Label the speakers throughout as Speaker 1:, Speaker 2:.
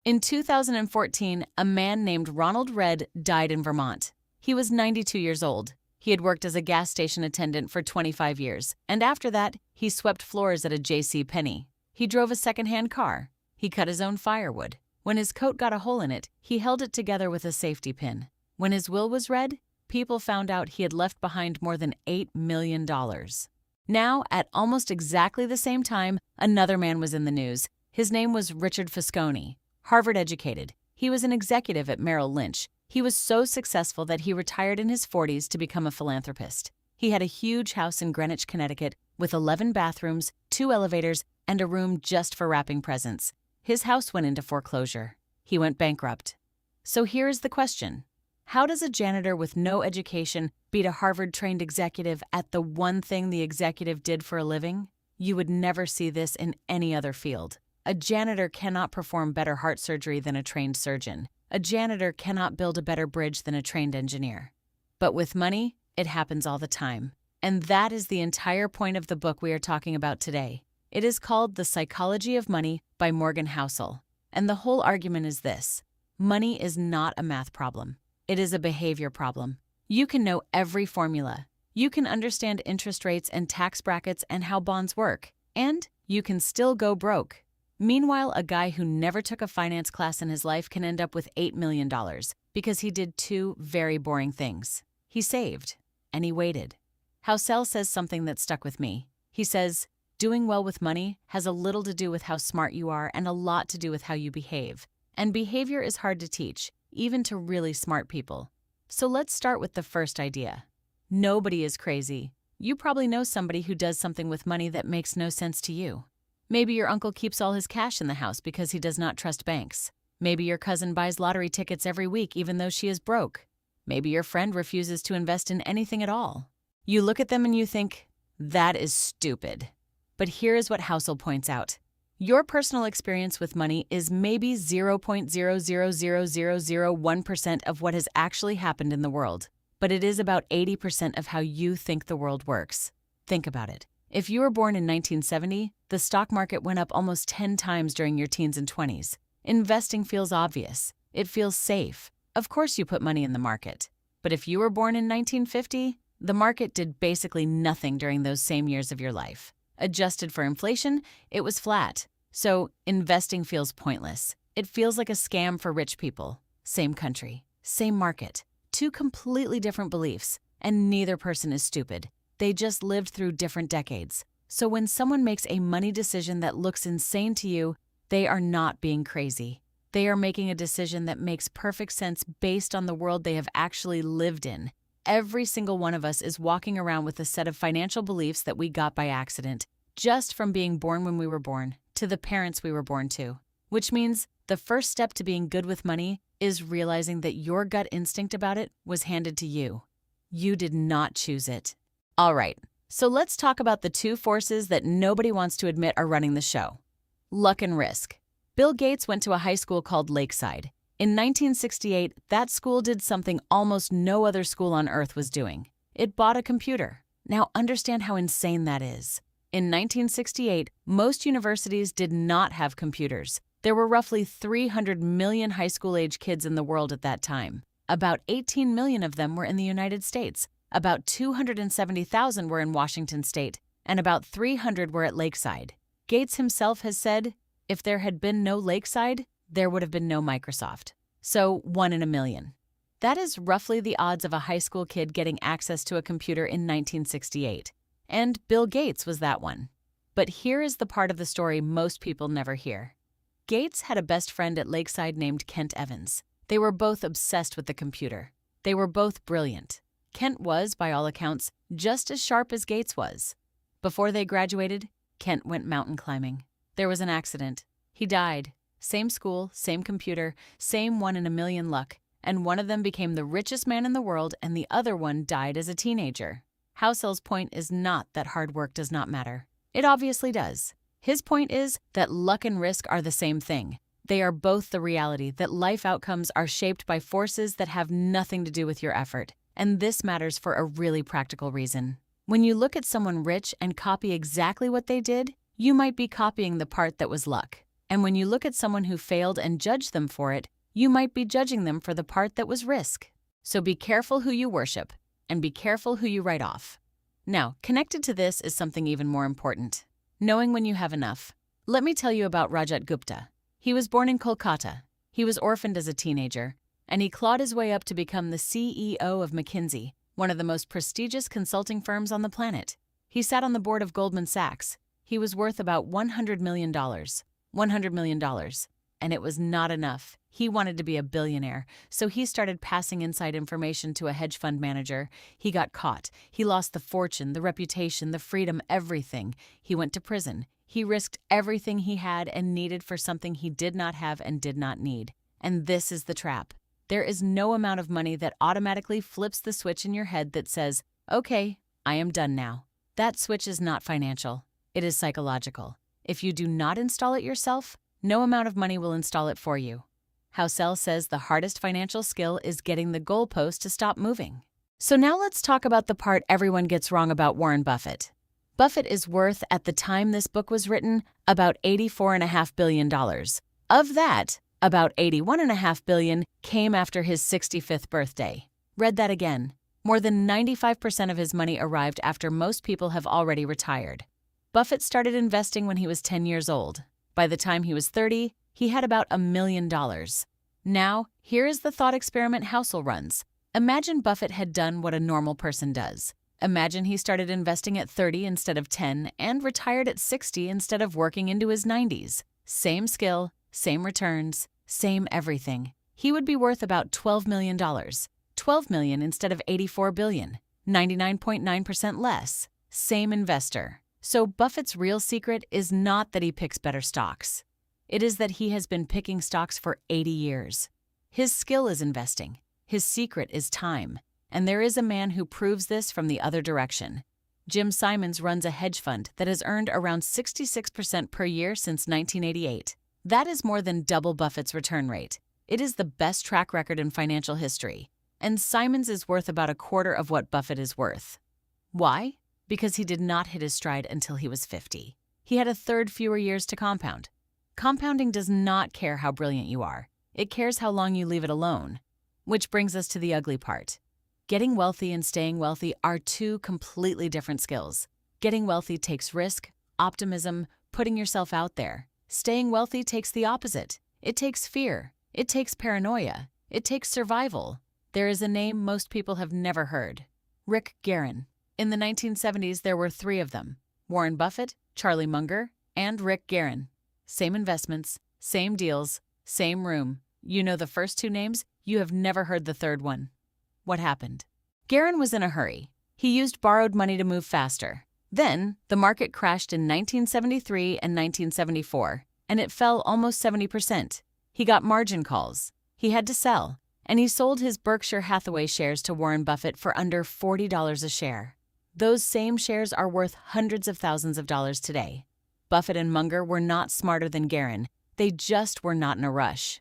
Speaker 1: In 2014, a man named Ronald Redd died in Vermont. He was 92 years old. He had worked as a gas station attendant for 25 years, and after that, he swept floors at a J.C. Penney. He drove a second-hand car. He cut his own firewood. When his coat got a hole in it, he held it together with a safety pin. When his will was read, people found out he had left behind more than $8 million. Now, at almost exactly the same time, another man was in the news. His name was Richard Fosconi, Harvard-educated. He was an executive at Merrill Lynch. He was so successful that he retired in his 40s to become a philanthropist. He had a huge house in Greenwich, Connecticut, with 11 bathrooms, 2 elevators, and a room just for wrapping presents. His house went into foreclosure. He went bankrupt. So here is the question. How does a janitor with no education beat a Harvard-trained executive at the one thing the executive did for a living? You would never see this in any other field. A janitor cannot perform better heart surgery than a trained surgeon. A janitor cannot build a better bridge than a trained engineer. But with money, it happens all the time. And that is the entire point of the book we are talking about today. It is called The Psychology of Money by Morgan Housel. And the whole argument is this. Money is not a math problem. It is a behavior problem. You can know every formula. You can understand interest rates and tax brackets and how bonds work. And you can still go broke. Meanwhile, a guy who never took a finance class in his life can end up with $8 million because he did 2 very boring things. He saved, and he waited. Housel says something that stuck with me. He says, doing well with money has a little to do with how smart you are and a lot to do with how you behave. And behavior is hard to teach, even to really smart people. So let's start with the first idea. Nobody is crazy. You probably know somebody who does something with money that makes no sense to you. Maybe your uncle keeps all his cash in the house because he does not trust banks. Maybe your cousin buys lottery tickets every week even though she is broke. Maybe your friend refuses to invest in anything at all. You look at them and you think, that is stupid. But here is what Housel points out. Your personal experience with money is maybe 0.000001% of what has actually happened in the world, but it is about 80% of how you think the world works. Think about it. If you were born in 1970, the stock market went up almost 10 times during your teens and 20s. Investing feels obvious. It feels safe. Of course you put money in the market. But if you were born in 1950, the market did basically nothing during those same years of your life. Adjusted for inflation, it was flat. So investing feels pointless. It feels like a scam for rich people. Same country, same market, 2 completely different beliefs, and neither person is stupid. They just lived through different decades. So when someone makes a money decision that looks insane to you, they are not being crazy. They are making a decision that makes perfect sense based on the world they have actually lived in. Every single one of us is walking around with a set of financial beliefs that we got by accident, just from being born when we were born, to the parents we were born to. Which means the first step to being good with money is realizing that your gut instinct about it was handed to you. You did not choose it. All right, so let's talk about the 2 forces that nobody wants to admit are running the show. Luck and risk. Bill Gates went to a high school called Lakeside. In 1968, that school did something almost no other school on earth was doing. It bought a computer. Now understand how insane that is. In 1968, most universities did not have computers. There were roughly 300 million high school-age kids in the world at that time. About 18 million of them were in the United States. About 270,000 were in Washington state, and about 300 were at Lakeside. Gates himself has said, if there had been no Lakeside, there would have been no Microsoft. So 1 in a million. That is roughly the odds of a high school kid getting access to a computer in 1968. And Bill Gates was that one. But here is the part of the story most people never hear. Gates had a best friend at Lakeside named Kent Evans. They were both obsessed with the computer. They were both brilliant. Kent was, by all accounts, just as sharp as Gates was. Before they graduated, Kent went mountain climbing. There was an accident. He died. Same school, same computer, same 1 in a million luck. And one of them became the richest man in the world and the other one died as a teenager. Housel's point is not that hard work does not matter. It obviously does. His point is that luck and risk are the same thing. They are both the reality that life outcomes are shaped by forces that have nothing to do with your effort. And this matters for a really practical reason. When you look at someone rich and copy exactly what they did, you might be copying the part that was luck. And when you look at someone who failed and judge them for it, you might be judging them for the part that was risk. So be careful who you worship, and be careful who you write off. Now, connected to this is something even more important: knowing when you have enough. Let me tell you about Rajat Gupta. He was born in Kolkata. He was orphaned as a teenager, and he clawed his way up to become the CEO of McKinsey, one of the most prestigious consulting firms on the planet. He sat on the board of Goldman Sachs. He was worth about $100 million. $100 million. And it was not enough. He wanted to be a billionaire, so he started passing inside information to a hedge fund manager. He got caught. He lost the fortune, the reputation, the freedom, everything. He went to prison. He risked everything he had and needed for something he did not have and did not need. And this is the trap. There is no amount of money that automatically flips the switch in your head that says, "Okay, I am done now." That switch is not financial. It is psychological. If you do not install it yourself, no amount of money will install it for you. Housel says the hardest financial skill is getting the goalpost to stop moving. So now let's talk about the part everyone gets wrong about Warren Buffett. Buffett is worth, at the time this book was written, about $84.5 billion. Of that, about $81.5 billion came after his 65th birthday. Read that again. More than 95% of his money arrived after most people have already retired. Buffett started investing when he was 10 years old. By the time he was 30, he had about $1 million. Now, here is the thought experiment Housel runs. Imagine Buffett had done what a normal person does. Imagine he started investing at 30 instead of 10 and retired at 60 instead of working into his 90s. Same skill, same returns, same everything. He would be worth about $12 million. $12 million instead of $84 billion. 99.9% less. Same investor. So Buffett's real secret is not that he picks better stocks. It is that he has been picking stocks for 80 years. His skill is investing. His secret is time. And there is a man who proves this from the other direction. Jim Simons runs a hedge fund that has earned around 66% per year since 1988. That is more than double Buffett's return rate. It is the best track record in financial history. And Simons is worth about a quarter of what Buffett is worth. Why? Because he did not hit his stride until he was 50. He had a third fewer years to compound. Compounding does not care how brilliant you are. It cares how long you leave it alone. Which brings us to the ugly part. Getting wealthy and staying wealthy are two completely different skills. Getting wealthy takes risk, optimism, putting yourself out there. Staying wealthy takes the opposite. It takes fear. It takes paranoia. It takes survival. There is a name most people have never heard. Rick Guerin. In the 1970s, there were three of them: Warren Buffett, Charlie Munger, and Rick Guerin. Same investments, same deals, same room. You know the first two names, you have never heard the third one. What happened? Guerin was in a hurry. He used borrowed money to move faster. Then, the market crashed in 1973 and 1974, and it fell almost 70%. He got margin calls. He had to sell, and he sold his Berkshire Hathaway shares to Warren Buffett for under $40 a share. Those same shares are worth hundreds of thousands of dollars today. Buffett and Munger were not smarter than Guerin. They just were not in a rush.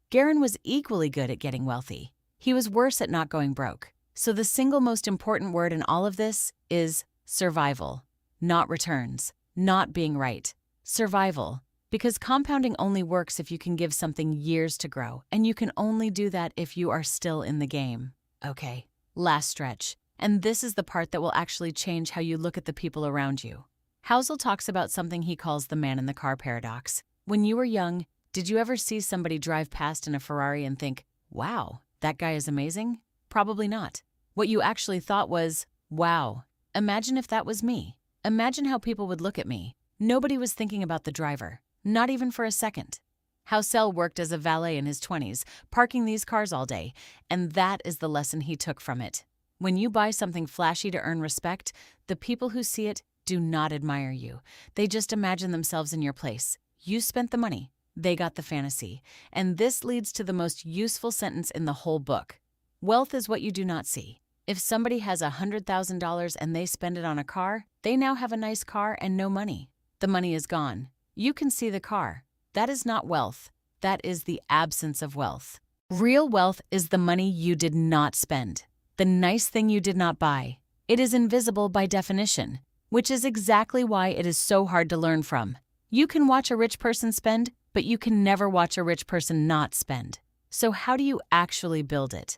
Speaker 1: Guerin was equally good at getting wealthy. He was worse at not going broke. So the single most important word in all of this is survival, not returns, not being right. Survival. Because compounding only works if you can give something years to grow, and you can only do that if you are still in the game. Okay, last stretch. And this is the part that will actually change how you look at the people around you. Housel talks about something he calls the man in the car paradox. When you were young, did you ever see somebody drive past in a Ferrari and think, "Wow, that guy is amazing"? Probably not. What you actually thought was, "Wow, imagine if that was me. Imagine how people would look at me." Nobody was thinking about the driver, not even for a second. Housel worked as a valet in his 20s, parking these cars all day, and that is the lesson he took from it. When you buy something flashy to earn respect, the people who see it do not admire you. They just imagine themselves in your place. You spent the money. They got the fantasy. And this leads to the most useful sentence in the whole book. Wealth is what you do not see. If somebody has $100,000 and they spend it on a car, they now have a nice car and no money. The money is gone. You can see the car. That is not wealth. That is the absence of wealth. Real wealth is the money you did not spend. The nice thing you did not buy. It is invisible by definition, which is exactly why it is so hard to learn from. You can watch a rich person spend, but you can never watch a rich person not spend. So how do you actually build it?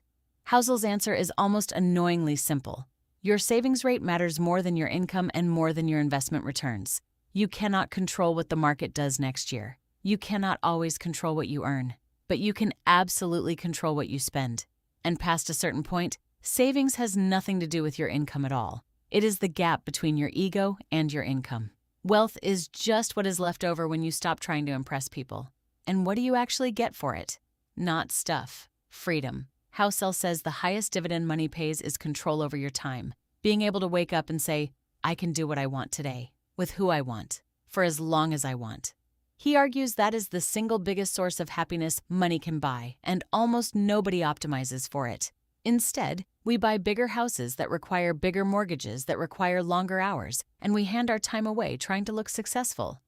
Speaker 1: Housel's answer is almost annoyingly simple. Your savings rate matters more than your income and more than your investment returns. You cannot control what the market does next year. You cannot always control what you earn, but you can absolutely control what you spend. And past a certain point, savings has nothing to do with your income at all. It is the gap between your ego and your income. Wealth is just what is left over when you stop trying to impress people. And what do you actually get for it? Not stuff. Freedom. Housel says the highest dividend money pays is control over your time. Being able to wake up and say, I can do what I want today, with who I want, for as long as I want. He argues that is the single biggest source of happiness money can buy, and almost nobody optimizes for it. Instead, we buy bigger houses that require bigger mortgages that require longer hours, and we hand our time away trying to look successful.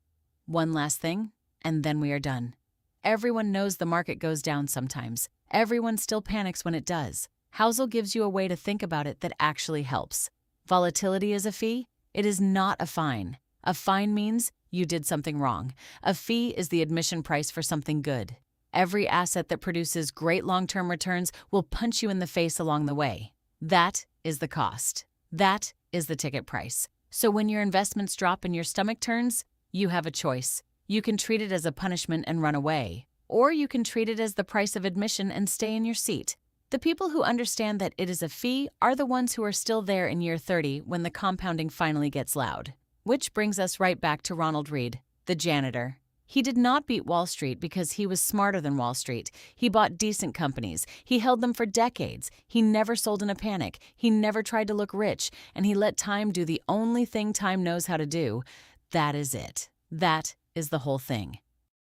Speaker 1: One last thing, and then we are done. Everyone knows the market goes down sometimes. Everyone still panics when it does. Housel gives you a way to think about it that actually helps. Volatility is a fee. It is not a fine. A fine means you did something wrong. A fee is the admission price for something good. Every asset that produces great long-term returns will punch you in the face along the way. That is the cost. That is the ticket price. So when your investments drop and your stomach turns, you have a choice. You can treat it as a punishment and run away, or you can treat it as the price of admission and stay in your seat. The people who understand that it is a fee are the ones who are still there in year 30 when the compounding finally gets loud. Which brings us right back to Ronald Read, the janitor. He did not beat Wall Street because he was smarter than Wall Street. He bought decent companies. He held them for decades. He never sold in a panic. He never tried to look rich. And he let time do the only thing time knows how to do. That is it. That is the whole thing.